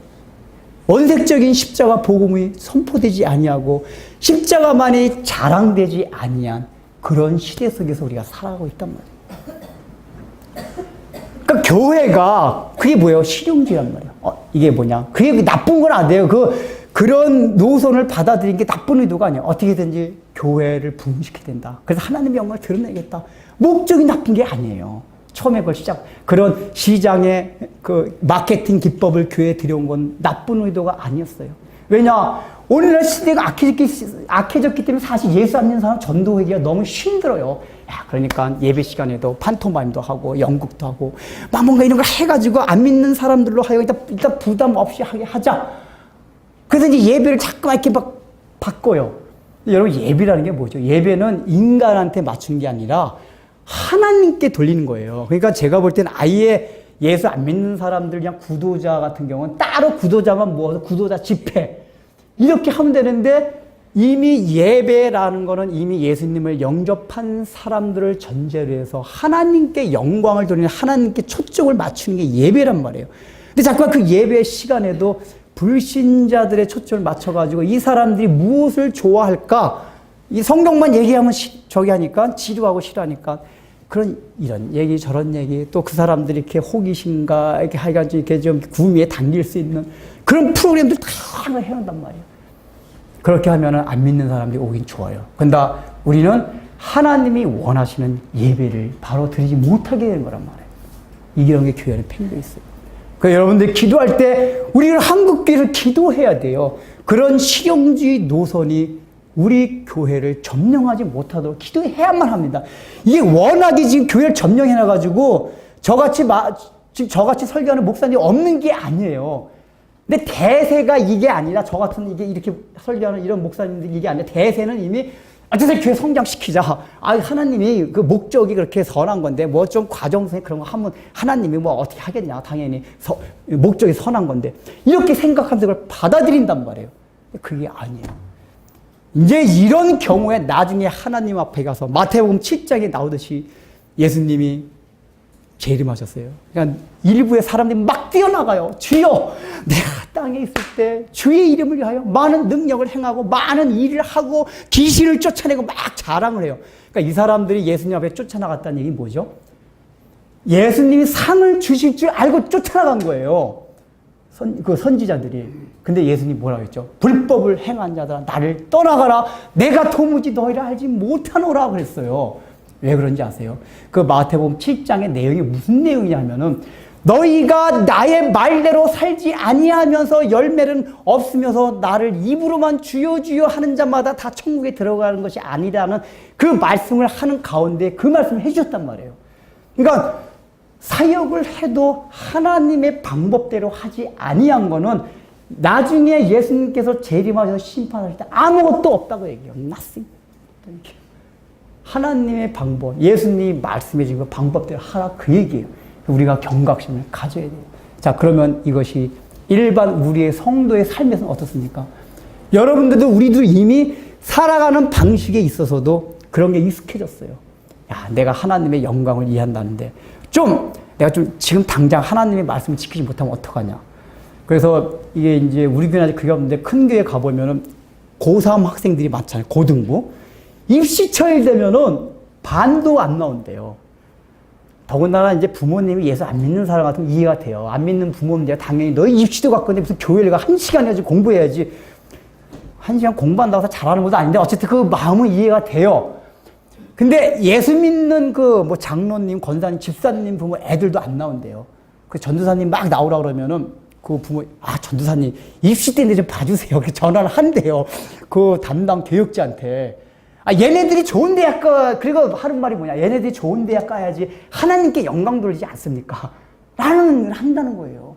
원색적인 십자가 복음이 선포되지 아니하고 십자가만이 자랑되지 아니한 그런 시대 속에서 우리가 살아가고 있단 말이에요. 그러니까 교회가 그게 뭐예요? 실용주의란 말이에요. 이게 뭐냐? 그게 나쁜 건 아니에요. 그런 노선을 받아들인 게 나쁜 의도가 아니에요. 어떻게든지 교회를 부흥시켜야 된다. 그래서 하나님의 영광을 드러내겠다. 목적이 나쁜 게 아니에요. 처음에 그걸 그런 시장의 그 마케팅 기법을 교회에 들여온 건 나쁜 의도가 아니었어요. 왜냐? 오늘날 시대가 악해졌기 때문에 사실 예수 안 믿는 사람 전도하기가 너무 힘들어요. 그러니까 예배 시간에도 판토마임도 하고 연극도 하고 막 뭔가 이런 걸 해가지고 안 믿는 사람들로 하여 일단 부담 없이 하게 하자. 그래서 이제 예배를 자꾸만 이렇게 막 바꿔요. 여러분 예배라는 게 뭐죠? 예배는 인간한테 맞추는 게 아니라 하나님께 돌리는 거예요. 그러니까 제가 볼 때는 아예 예수 안 믿는 사람들 그냥 구도자 같은 경우는 따로 구도자만 모아서 구도자 집회 이렇게 하면 되는데 이미 예배라는 거는 이미 예수님을 영접한 사람들을 전제로 해서 하나님께 영광을 돌리는 하나님께 초점을 맞추는 게 예배란 말이에요. 근데 자꾸만 그 예배 시간에도 불신자들의 초점을 맞춰가지고 이 사람들이 무엇을 좋아할까? 이 성경만 얘기하면 저기 하니까 지루하고 싫어하니까 이런 얘기 저런 얘기 또 그 사람들이 이렇게 호기심과 이렇게 하여간 이렇게 좀 구미에 당길 수 있는 그런 프로그램들 다 해놓는단 말이에요. 그렇게 하면은 안 믿는 사람들이 오긴 좋아요. 근데 우리는 하나님이 원하시는 예배를 바로 드리지 못하게 되는 거란 말이에요. 이런 게 교회 안에 팽겨 있어요. 그러니까 여러분들 기도할 때 우리는 한국교회를 기도해야 돼요. 그런 실용주의 노선이 우리 교회를 점령하지 못하도록 기도해야만 합니다. 이게 워낙에 지금 교회를 점령해놔가지고 지금 저같이 설교하는 목사님이 없는 게 아니에요. 근데 대세가 이게 아니라 저 같은 이렇게 설교하는 이런 목사님들이 이게 아니라 대세는 이미 어쨌든 교회 성장시키자. 하나님이 그 목적이 그렇게 선한 건데 뭐 좀 과정성 그런 거 하면 하나님이 뭐 어떻게 하겠냐. 당연히 목적이 선한 건데 이렇게 생각하면서 그걸 받아들인단 말이에요. 그게 아니에요. 이제 이런 경우에 나중에 하나님 앞에 가서 마태복음 7장에 나오듯이 예수님이 재림하셨어요. 그러니까 일부의 사람들이 막 뛰어나가요. 주여, 내가 땅에 있을 때 주의 이름을 위하여 많은 능력을 행하고 많은 일을 하고 귀신을 쫓아내고 막 자랑을 해요. 그러니까 이 사람들이 예수님 앞에 쫓아나갔다는 얘기는 뭐죠? 예수님이 상을 주실 줄 알고 쫓아나간 거예요. 선지자들이. 근데 예수님이 뭐라고 했죠? 불법을 행한 자들아 나를 떠나가라. 내가 도무지 너희를 알지 못하노라 그랬어요. 왜 그런지 아세요? 그 마태복음 7장의 내용이 무슨 내용이냐면은 너희가 나의 말대로 살지 아니하면서 열매는 없으면서 나를 입으로만 주여 주여 하는 자마다 다 천국에 들어가는 것이 아니라는 그 말씀을 하는 가운데 그 말씀을 해주셨단 말이에요. 그러니까 사역을 해도 하나님의 방법대로 하지 아니한 거는 나중에 예수님께서 재림하셔서 심판하실 때 아무것도 없다고 얘기해요. Nothing. 하나님의 방법, 예수님이 말씀해 주신 그 방법대로 하라 그 얘기예요. 우리가 경각심을 가져야 돼요. 자, 그러면 이것이 일반 우리의 성도의 삶에서는 어떻습니까? 여러분들도 우리도 이미 살아가는 방식에 있어서도 그런 게 익숙해졌어요. 야, 내가 하나님의 영광을 이해한다는데 내가 지금 당장 하나님의 말씀을 지키지 못하면 어떡하냐. 그래서 이게 이제 우리 교회는 아직 그게 없는데 큰 교회 가보면은 고3 학생들이 많잖아요. 고등부. 입시처일 되면은 반도 안 나온대요. 더군다나 이제 부모님이 예수 안 믿는 사람 같으면 이해가 돼요. 안 믿는 부모님들 당연히 너희 입시도 갖고 있는데 무슨 교회를 가 1시간 해야지 공부해야지. 1시간 공부한다고 해서 잘하는 것도 아닌데 어쨌든 그 마음은 이해가 돼요. 근데 예수 믿는 뭐 장로님, 권사님, 집사님 부모 애들도 안 나온대요. 그 전도사님 막 나오라 그러면은 그 부모, 전도사님 입시 때인데 좀 봐주세요. 그래서 전화를 한대요. 그 담당 교육자한테. 얘네들이 좋은 대학 그리고 하는 말이 뭐냐. 얘네들이 좋은 대학 가야지 하나님께 영광 돌리지 않습니까? 라는 한다는 거예요.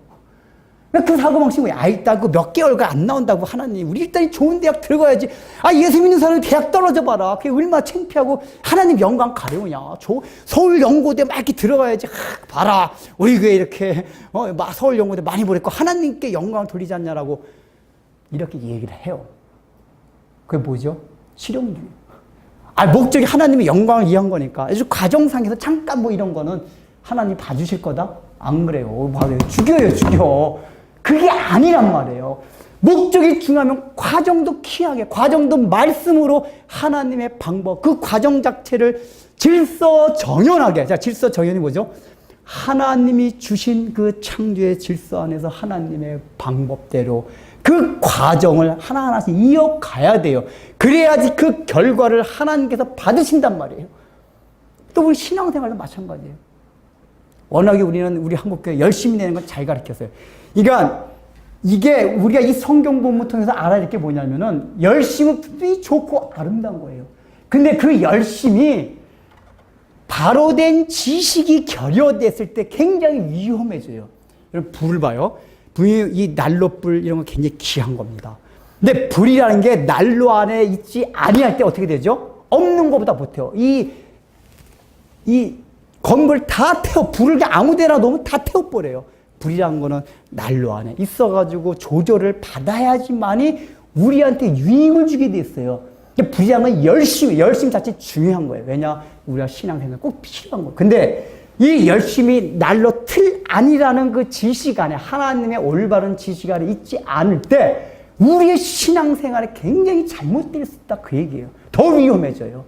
그 사고방식이 뭐야? 일단 그 몇 개월가 안 나온다고 하나님. 우리 일단 좋은 대학 들어가야지. 예수 믿는 사람이 대학 떨어져 봐라. 그게 얼마나 창피하고 하나님 영광 가려우냐. 서울 연고대 막 이렇게 들어가야지. 봐라. 우리 교회 이렇게, 서울 연고대 많이 보냈고 하나님께 영광을 돌리지 않냐라고 이렇게 얘기를 해요. 그게 뭐죠? 실용주의. 목적이 하나님의 영광을 위한 거니까. 아주 과정상에서 잠깐 뭐 이런 거는 하나님 봐주실 거다? 안 그래요. 죽여. 그게 아니란 말이에요. 목적이 중요하면 과정도 귀하게, 과정도 말씀으로 하나님의 방법, 그 과정 자체를 질서정연하게. 자, 질서정연이 뭐죠? 하나님이 주신 그 창조의 질서 안에서 하나님의 방법대로 그 과정을 하나하나씩 이어가야 돼요. 그래야지 그 결과를 하나님께서 받으신단 말이에요. 또 우리 신앙생활도 마찬가지예요. 워낙에 우리 한국교회 열심히 내는 건 잘 가르쳤어요. 그러니까 이게 우리가 이 성경 본문 통해서 알아야 될 게 뭐냐면은 열심은 분명히 좋고 아름다운 거예요. 근데 그 열심이 바로 된 지식이 결여됐을 때 굉장히 위험해져요. 여러분 불을 봐요. 이 난로불 이런 거 굉장히 귀한 겁니다. 근데 불이라는 게 난로 안에 있지 아니할 때 어떻게 되죠? 없는 것보다 못해요. 이 건물 다 불을 아무 데나 놓으면 다 태워버려요. 불이라는 거는 난로 안에 있어가지고 조절을 받아야지만이 우리한테 유익을 주게 돼 있어요. 부자는 열심 자체 중요한 거예요. 왜냐? 우리가 신앙생활 꼭 필요한 거예요. 근데 이 열심이 날로 틀 아니라는 그 지식 안에, 하나님의 올바른 지식 안에 있지 않을 때 우리의 신앙생활에 굉장히 잘못될 수 있다, 그 얘기예요. 더 위험해져요.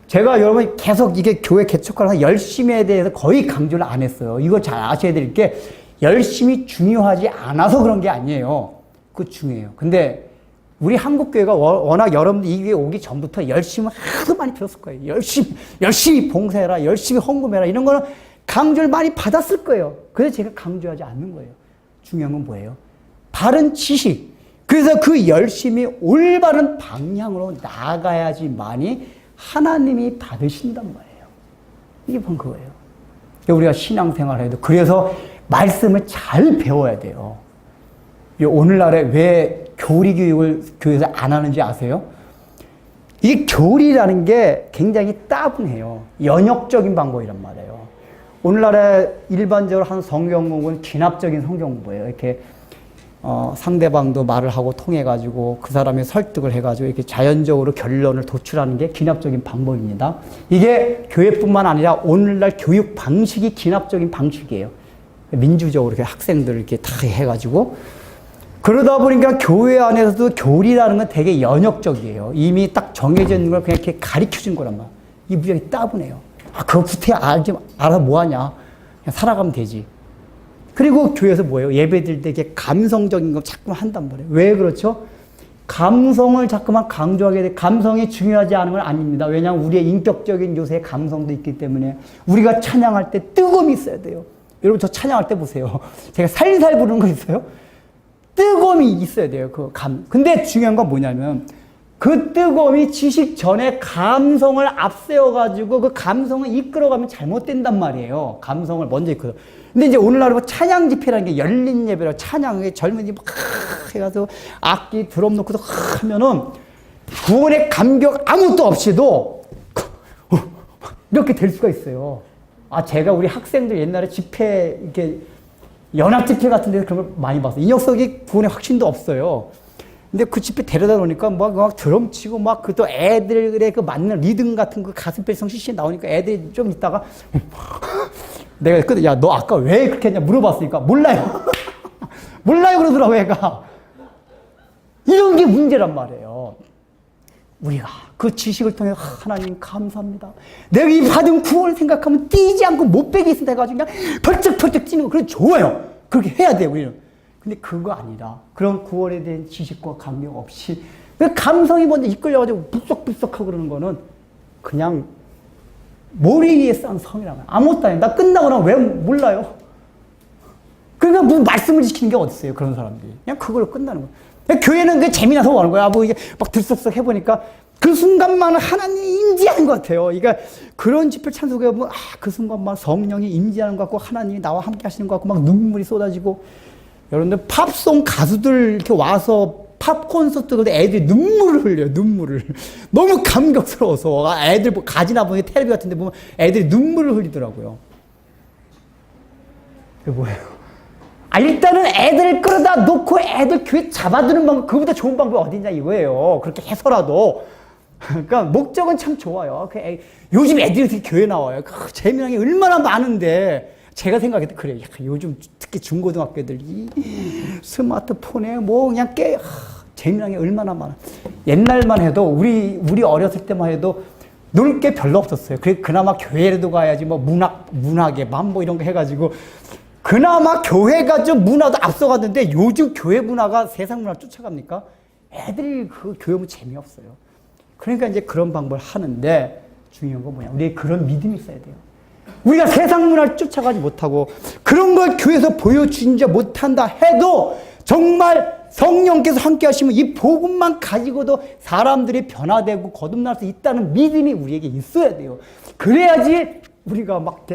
제가 여러분 계속 이게 교회 개척하면서 열심에 대해서 거의 강조를 안 했어요. 이거 잘 아셔야 될 게, 열심히 중요하지 않아서 그런 게 아니에요. 그거 중요해요. 근데 우리 한국교회가 워낙 여러분들 이 교회 오기 전부터 열심을 하도 많이 들었을 거예요. 열심히 봉사해라, 열심히 헌금해라, 이런 거는 강조를 많이 받았을 거예요. 그래서 제가 강조하지 않는 거예요. 중요한 건 뭐예요? 바른 지식. 그래서 그 열심히 올바른 방향으로 나아가야지만이 하나님이 받으신단 말이에요. 이게 바로 그거예요. 우리가 신앙생활을 해도 그래서 말씀을 잘 배워야 돼요. 오늘날에 왜 교리 교육을 교회에서 안 하는지 아세요? 이 교리라는 게 굉장히 따분해요. 연역적인 방법이란 말이에요. 오늘날에 일반적으로 한 성경 공부는 기납적인 성경 공부예요. 이렇게 상대방도 말을 하고 통해가지고 그 사람의 설득을 해가지고 이렇게 자연적으로 결론을 도출하는 게 기납적인 방법입니다. 이게 교회뿐만 아니라 오늘날 교육 방식이 기납적인 방식이에요. 민주적으로 이렇게 학생들 이렇게 다 해가지고. 그러다 보니까 교회 안에서도 교리라는 건 되게 연역적이에요. 이미 딱 정해져 있는 걸 그냥 이렇게 가르쳐 준 거란 말이에요. 이 무지하게 따분해요. 그거 구태여 알아 뭐하냐. 그냥 살아가면 되지. 그리고 교회에서 뭐예요? 예배드릴 때 이렇게 감성적인 거 자꾸만 한단 말이에요. 왜 그렇죠? 감성을 자꾸만 강조하게 돼. 감성이 중요하지 않은 건 아닙니다. 왜냐하면 우리의 인격적인 요새 감성도 있기 때문에 우리가 찬양할 때 뜨거움이 있어야 돼요. 여러분 저 찬양할 때 보세요. 제가 살살 부르는 거 있어요? 뜨거움이 있어야 돼요. 근데 중요한 건 뭐냐면 그 뜨거움이 지식 전에 감성을 앞세워가지고 그 감성을 이끌어가면 잘못된단 말이에요. 감성을 먼저 이끌어. 근데 이제 오늘날 뭐 찬양 집회라는 게 열린 예배라고 찬양에 젊은이 막 해가지고 악기 드럼 놓고도 하면은 구원의 감격 아무것도 없이도 이렇게 될 수가 있어요. 제가 우리 학생들 옛날에 집회 이렇게 연합 집회 같은 데서 그런 걸 많이 봤어요. 이 녀석이 구원의 확신도 없어요. 근데 그 집회 데려다 놓으니까 막 드럼 치고 막 그 또 애들의 그 맞는 리듬 같은 그 가슴펠성 CC 나오니까 애들이 좀 있다가 내가 그랬거든. 야, 너 아까 왜 그렇게 했냐 물어봤으니까 몰라요. 몰라요 그러더라고 애가. 이런 게 문제란 말이에요. 우리가 그 지식을 통해 하나님 감사합니다. 내가 이 받은 구원을 생각하면 뛰지 않고 못 빼게 있습니다 해가지고 그냥 펄쩍펄쩍 뛰는 거 그래 좋아요. 그렇게 해야 돼요 우리는. 근데 그거 아니라 그런 구원에 대한 지식과 감격 없이 감성이 먼저 이끌려가지고 불썩불썩하고 그러는 거는 그냥 머리 위에 쌓은 성이라고. 아무것도 아니에요. 나 끝나고 나면 왜 몰라요? 그러니까 무슨 말씀을 지키는 게 어딨어요 그런 사람들이. 그냥 그걸로 끝나는 거예요. 교회는 그게 재미나서 하는 거야. 뭐 이게 막 들썩들썩 해보니까 그 순간만 하나님이 임재하는 것 같아요. 그러니까 그런 집회 찬송회 보면 그 순간만 성령이 임재하는 것 같고 하나님이 나와 함께 하시는 것 같고 막 눈물이 쏟아지고. 여러분들 팝송 가수들 이렇게 와서 팝 콘서트 근데 애들이 눈물을 흘려요. 눈물을. 너무 감격스러워서 애들 뭐 가지나 보니 텔레비 같은 데 보면 애들이 눈물을 흘리더라고요. 그게 뭐예요? 일단은 애들을 끌어다 놓고 애들 교회 잡아두는 방법, 그보다 좋은 방법이 어딨냐 이거예요. 그렇게 해서라도. 그러니까 목적은 참 좋아요. 요즘 애들이 어떻게 교회 나와요? 재미난 게 얼마나 많은데. 제가 생각할 때 그래요. 요즘 특히 중고등학교 애들이 스마트폰에 뭐 그냥 재미난 게 얼마나 많아. 옛날만 해도 우리 어렸을 때만 해도 놀 게 별로 없었어요. 그나마 교회라도 가야지 뭐 문학의 맘 뭐 이런 거 해가지고 그나마 교회가 좀 문화도 앞서갔는데 요즘 교회 문화가 세상 문화를 쫓아갑니까? 애들이 그 교회 문 재미없어요. 그러니까 이제 그런 방법을 하는데 중요한 건 뭐냐? 우리의 그런 믿음이 있어야 돼요. 우리가 세상 문화를 쫓아가지 못하고 그런 걸 교회에서 보여주지 못한다 해도 정말 성령께서 함께 하시면 이 복음만 가지고도 사람들이 변화되고 거듭날 수 있다는 믿음이 우리에게 있어야 돼요. 그래야지 우리가 막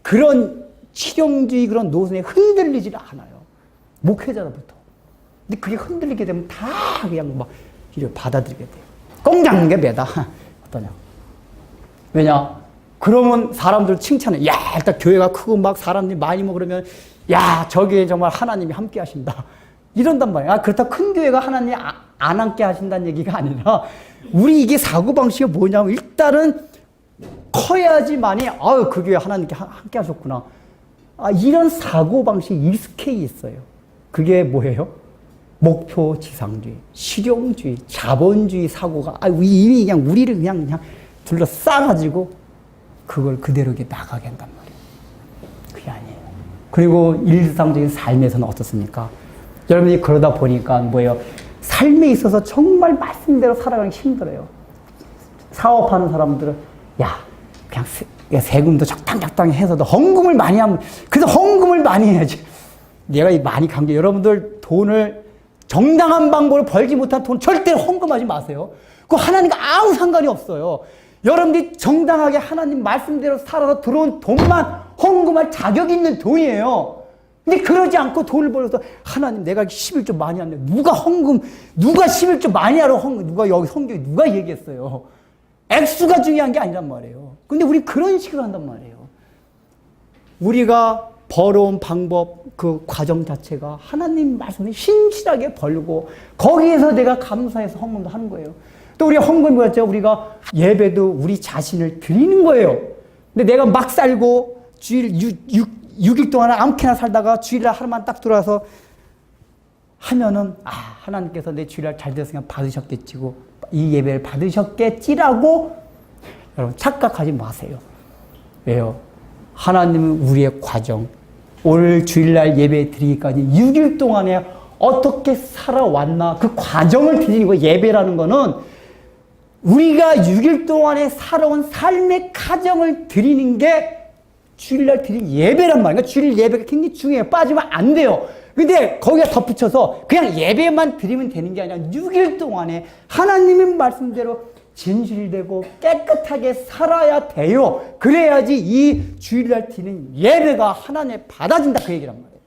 그런 실용주의 그런 노선에 흔들리질 않아요. 목회자로부터. 근데 그게 흔들리게 되면 다 그냥 막 이걸 받아들이게 돼요. 꽁장게 매다. 어떠냐. 왜냐? 그러면 사람들 칭찬해. 야, 일단 교회가 크고 막 사람들이 많이 먹으면 야, 저기에 정말 하나님이 함께 하신다. 이런단 말이야. 아, 그렇다고 큰 교회가 하나님 안 함께 하신다는 얘기가 아니라 우리 이게 사고방식이 뭐냐면 일단은 커야지만이 아유 그 교회 하나님께 함께 하셨구나. 아, 이런 사고방식이 익숙해 있어요. 그게 뭐예요? 목표 지상주의, 실용주의, 자본주의 사고가 이미 그냥 우리를 그냥 둘러싸가지고 그걸 그대로 이렇게 나가게 한단 말이에요. 그게 아니에요. 그리고 일상적인 삶에서는 어떻습니까? 여러분이 그러다 보니까 뭐예요? 삶에 있어서 정말 말씀대로 살아가기 힘들어요. 사업하는 사람들은 그냥 세금도 적당히 해서도 헌금을 많이 하면 그래서 헌금을 많이 해야지. 내가 많이 강조 여러분들 돈을 정당한 방법으로 벌지 못한 돈 절대 헌금하지 마세요. 그거 하나님과 아무 상관이 없어요. 여러분들이 정당하게 하나님 말씀대로 살아서 들어온 돈만 헌금할 자격이 있는 돈이에요. 근데 그러지 않고 돈을 벌어서 하나님 내가 11조 많이 하는데 누가 11조 많이 하러 누가 여기 성경에 누가 얘기했어요. 액수가 중요한 게 아니란 말이에요. 근데 우리 그런 식으로 한단 말이에요. 우리가 벌어온 방법, 그 과정 자체가 하나님 말씀을 신실하게 벌고 거기에서 내가 감사해서 헌금도 하는 거예요. 또 우리가 헌금이 뭐였죠? 우리가 예배도 우리 자신을 드리는 거예요. 근데 내가 막 살고 주일 6일 동안 아무렇게나 살다가 주일날 하루만 딱 들어와서 하면은 하나님께서 내 주일날 잘 됐으니까 받으셨겠지고 이 예배를 받으셨겠지라고 여러분 착각하지 마세요. 왜요? 하나님은 우리의 과정, 오늘 주일날 예배 드리기까지 6일 동안에 어떻게 살아왔나 그 과정을 드리는 거예요. 예배라는 거는 우리가 6일 동안에 살아온 삶의 과정을 드리는 게 주일날 드린 예배란 말이에요. 주일 예배가 굉장히 중요해요. 빠지면 안 돼요. 근데 거기에 덧붙여서 그냥 예배만 드리면 되는 게 아니라 6일 동안에 하나님의 말씀대로 진실되고 깨끗하게 살아야 돼요. 그래야지 이 주일날 드리는 예배가 하나님의 받아진다 그 얘기란 말이에요.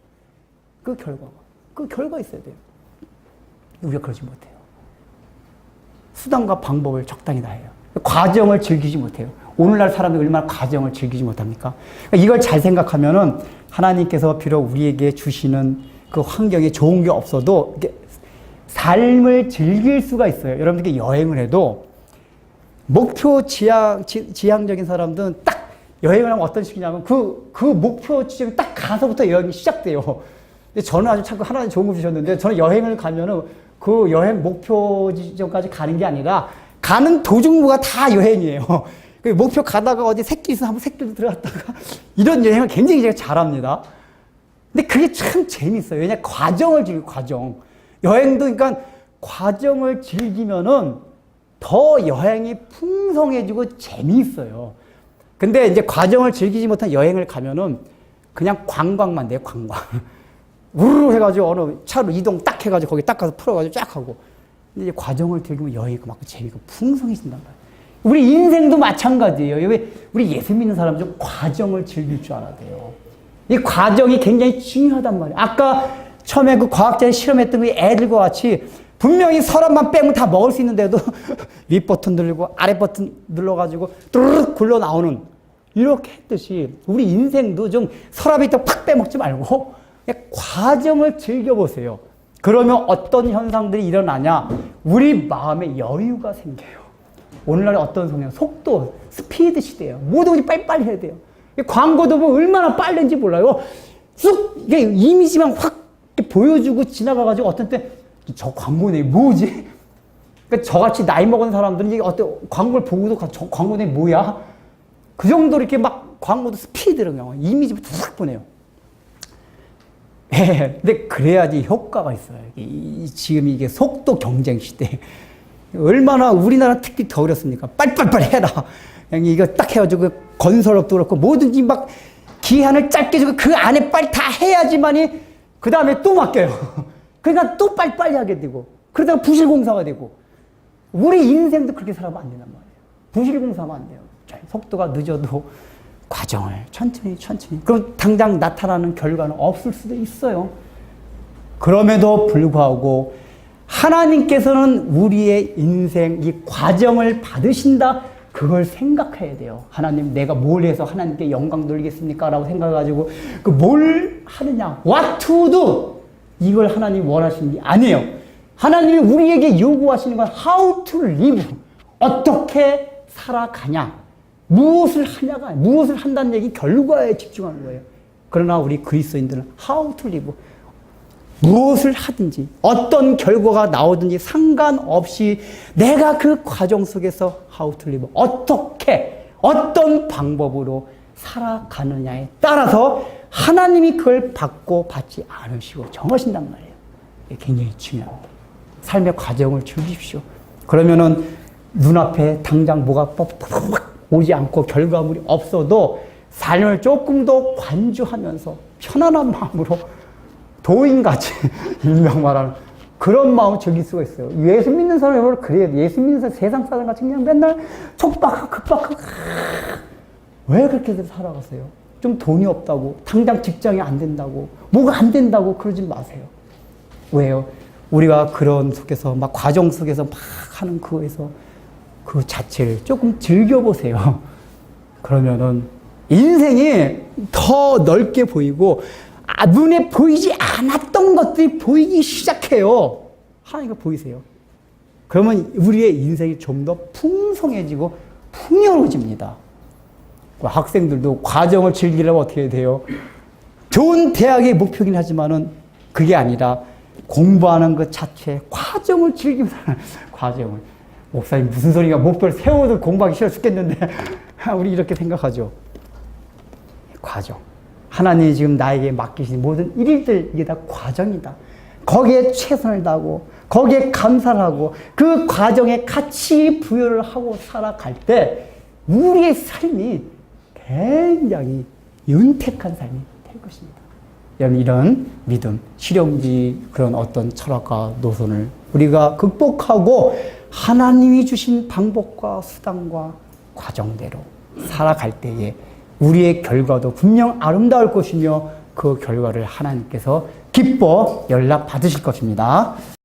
그 결과가 있어야 돼요. 우리가 그러지 못해요. 수단과 방법을 적당히 다해요. 과정을 즐기지 못해요. 오늘날 사람들이 얼마나 과정을 즐기지 못합니까? 이걸 잘 생각하면은 하나님께서 비록 우리에게 주시는 그 환경에 좋은 게 없어도 삶을 즐길 수가 있어요. 여러분들께 여행을 해도 목표 지향적인 사람들은 딱 여행을 하면 어떤 식이냐면 그 목표 지점에 딱 가서부터 여행이 시작돼요. 근데 저는 아주 참 하나님 좋은 거 주셨는데 저는 여행을 가면은 그 여행 목표 지점까지 가는 게 아니라 가는 도중부가 다 여행이에요. 목표 가다가 어디 새끼 있으면 한번 새끼도 들어갔다가 이런 여행을 굉장히 제가 잘합니다. 근데 그게 참 재밌어요. 왜냐 과정을 즐기고 과정. 여행도 그러니까 과정을 즐기면은 더 여행이 풍성해지고 재미있어요. 근데 이제 과정을 즐기지 못한 여행을 가면은 그냥 관광만 돼요, 관광. 우르르 해가지고 어느 차로 이동 딱 해가지고 거기 딱 가서 풀어가지고 쫙 하고. 근데 이제 과정을 즐기면 여행이 막 재미가 풍성해진단 말이에요. 우리 인생도 마찬가지예요. 우리 예수 믿는 사람 좀 과정을 즐길 줄 알아야 돼요. 이 과정이 굉장히 중요하단 말이에요. 아까 처음에 그 과학자들이 실험했던 그 애들과 같이 분명히 서랍만 빼면 다 먹을 수 있는데도 윗 버튼 누르고 아래 버튼 눌러가지고 뚜루룩 굴러 나오는 이렇게 했듯이 우리 인생도 좀 서랍에 있다가 팍 빼먹지 말고 그냥 과정을 즐겨보세요. 그러면 어떤 현상들이 일어나냐? 우리 마음에 여유가 생겨요. 오늘날 어떤 성향, 속도, 스피드 시대예요. 모든 것이 빨리빨리 해야 돼요. 광고도 보면 얼마나 빠른지 몰라요. 쑥 이게 이미지만 확 보여주고 지나가가지고 어떤 때 저 광고네 뭐지? 그러니까 저같이 나이 먹은 사람들은 이게 어때 광고를 보고도 저 광고네 뭐야? 그 정도로 이렇게 막 광고도 스피드로 그냥 이미지부터 싹 보내요. 근데 그래야지 효과가 있어요. 지금 이게 속도 경쟁 시대. 얼마나 우리나라 특히 더 어렵습니까? 빨리빨리 해라. 그냥 이거 딱 해가지고 건설업도 그렇고 뭐든지 막 기한을 짧게 주고 그 안에 빨리 다 해야지만이 그 다음에 또 맡겨요. 그러니까 또 빨리빨리 하게 되고 그러다가 부실공사가 되고 우리 인생도 그렇게 살아가면 안 된단 말이에요. 부실공사하면 안 돼요. 속도가 늦어도 과정을 천천히 그럼 당장 나타나는 결과는 없을 수도 있어요. 그럼에도 불구하고 하나님께서는 우리의 인생 이 과정을 받으신다 그걸 생각해야 돼요. 하나님 내가 뭘 해서 하나님께 영광 돌리겠습니까? 라고 생각해가지고 그 뭘 하느냐 What to do 이걸 하나님이 원하시는 게 아니에요. 하나님이 우리에게 요구하시는 건 how to live. 어떻게 살아가냐. 무엇을 하냐가, 무엇을 한다는 얘기 결과에 집중하는 거예요. 그러나 우리 그리스도인들은 how to live. 무엇을 하든지 어떤 결과가 나오든지 상관없이 내가 그 과정 속에서 how to live. 어떻게, 어떤 방법으로 살아가느냐에 따라서 하나님이 그걸 받고 받지 않으시고 정하신단 말이에요. 이게 굉장히 중요합니다. 삶의 과정을 즐기십시오. 그러면은 눈앞에 당장 뭐가 오지 않고 결과물이 없어도 삶을 조금 더 관주하면서 편안한 마음으로 도인같이 일명 말하는 그런 마음을 즐길 수가 있어요. 예수 믿는 사람이 그래요. 예수 믿는 사람 세상 사람같이 그냥 맨날 촉박하고 급박하고 왜 그렇게 살아가세요? 좀 돈이 없다고, 당장 직장이 안 된다고, 뭐가 안 된다고 그러지 마세요. 왜요? 우리가 그런 속에서 막 과정 속에서 막 하는 그거에서 그 자체를 조금 즐겨보세요. 그러면은 인생이 더 넓게 보이고 눈에 보이지 않았던 것들이 보이기 시작해요. 하나님과 보이세요. 그러면 우리의 인생이 좀 더 풍성해지고 풍요로워집니다. 학생들도 과정을 즐기려면 어떻게 돼요? 좋은 대학의 목표긴 하지만은 그게 아니라 공부하는 것 자체, 과정을 즐기면서 과정을. 목사님 무슨 소리가 목표를 세워도 공부하기 싫어 죽겠는데 우리 이렇게 생각하죠. 과정. 하나님이 지금 나에게 맡기신 모든 일일들 이게 다 과정이다. 거기에 최선을 다하고 거기에 감사를 하고 그 과정에 가치 부여를 하고 살아갈 때 우리의 삶이 굉장히 윤택한 삶이 될 것입니다. 여러분 이런 믿음, 실용주의 그런 어떤 철학과 노선을 우리가 극복하고 하나님이 주신 방법과 수단과 과정대로 살아갈 때에 우리의 결과도 분명 아름다울 것이며 그 결과를 하나님께서 기뻐 연락 받으실 것입니다.